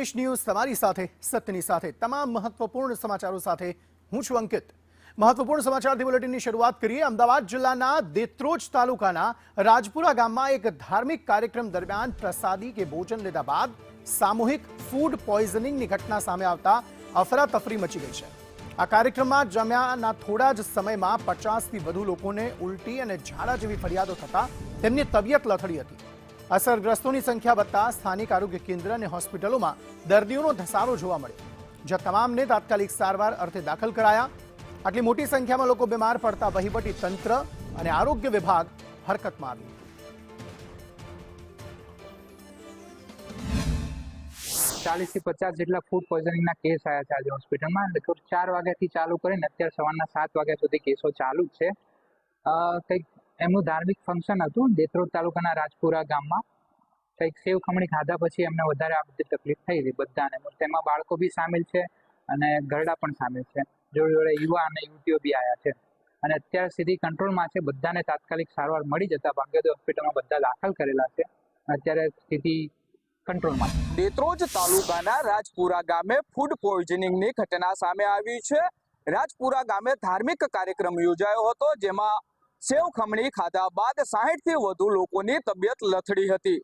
સંદેશ ન્યૂઝ તમારી સાથે સત્યની સાથે તમામ મહત્વપૂર્ણ સમાચારો સાથે હું છું અંકિત। મહત્વપૂર્ણ સમાચારથી બુલેટિનની શરૂઆત કરીએ। અમદાવાદ જિલ્લાના દેત્રોજ તાલુકાના રાજપુરા ગામમાં એક ધાર્મિક કાર્યક્રમ દરમિયાન પ્રસાદી કે ભોજન લીધા બાદ સામૂહિક ફૂડ પોઈઝનિંગની ઘટના સામે આવતા અફરાતફરી મચી ગઈ છે। આ કાર્યક્રમમાં જમ્યાના થોડા જ સમયમાં 50થી વધુ લોકોને ઉલટી અને ઝાડા જેવી ફરિયાદો થતા તેમની તબિયત લથડી હતી। અસરગ્રસ્તોની સંખ્યા વધતા સ્થાનિક આરોગ્ય કેન્દ્ર અને હોસ્પિટલોમાં દર્દીઓનો ધસારો જોવા મળ્યો, જ્યાં તમામને તાત્કાલિક સારવાર અર્થે દાખલ કરાયા। આટલી મોટી સંખ્યામાં લોકો બીમાર પડતા વહીવટી તંત્ર અને આરોગ્ય વિભાગ હરકતમાં આવ્યું। 40 થી 50 જેટલા ફૂડ પોઈઝનિંગના કેસ આવ્યા છે આજે હોસ્પિટલમાં। લગભગ 4 વાગ્યાથી ચાલુ કરીને અત્યારે સવારના 7 વાગ્યા સુધી કેસો ચાલુ જ છે। કંઈક એમનું ધાર્મિક ફંક્શન હતું દેત્રોજ તાલુકાના રાજપુરા ગામમાં। કંઈક સેવ ખમણી ખાધા પછી એમને વધારે આ બધી તકલીફ થઈ હતી બધાને। તેમાં બાળકો બી સામેલ છે અને ઘરડા પણ સામેલ છે, જોડે જોડે યુવા અને યુવતીઓ બી આવ્યા છે અને અત્યારે સ્થિતિ કંટ્રોલમાં છે। બધાને તાત્કાલિક સારવાર મળી જતા ભાગ્યોદય હોસ્પિટલમાં બધા દાખલ કરેલા છે। અત્યારે સ્થિતિ કંટ્રોલમાં છે। દેત્રોજ તાલુકાના રાજપુરા ગામે ફૂડ પોઈઝનિંગની ઘટના સામે આવી છે। રાજપુરા ગામે ધાર્મિક કાર્યક્રમ યોજાયો હતો, જેમાં સેવ ખમણી ખાધા બાદ 60 થી વધુ લોકોની તબિયત લથડી હતી।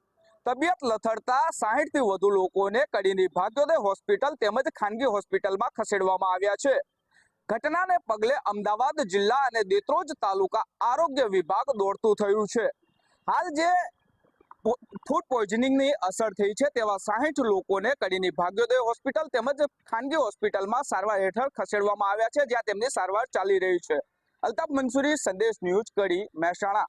તબિયત લથડતા 60 થી વધુ લોકોને કડીની ભાગ્યોદય હોસ્પિટલ તેમજ ખાનગી હોસ્પિટલમાં ખસેડવામાં આવ્યા છે। ઘટનાને પગલે અમદાવાદ જિલ્લા અને દેત્રોજ તાલુકા આરોગ્ય વિભાગ દોડતું થયું છે। હાલ જે ફૂડ પોઈઝનિંગની અસર થઈ છે તેવા 60 લોકોને કડીની ભાગ્યોદય હોસ્પિટલ તેમજ ખાનગી હોસ્પિટલમાં સારવાર હેઠળ ખસેડવામાં આવ્યા છે, જ્યાં તેમની સારવાર ચાલી રહી છે। અલ્તાફ મંસૂરી, સંદેશ ન્યૂઝ, કડી, મહેસાણા।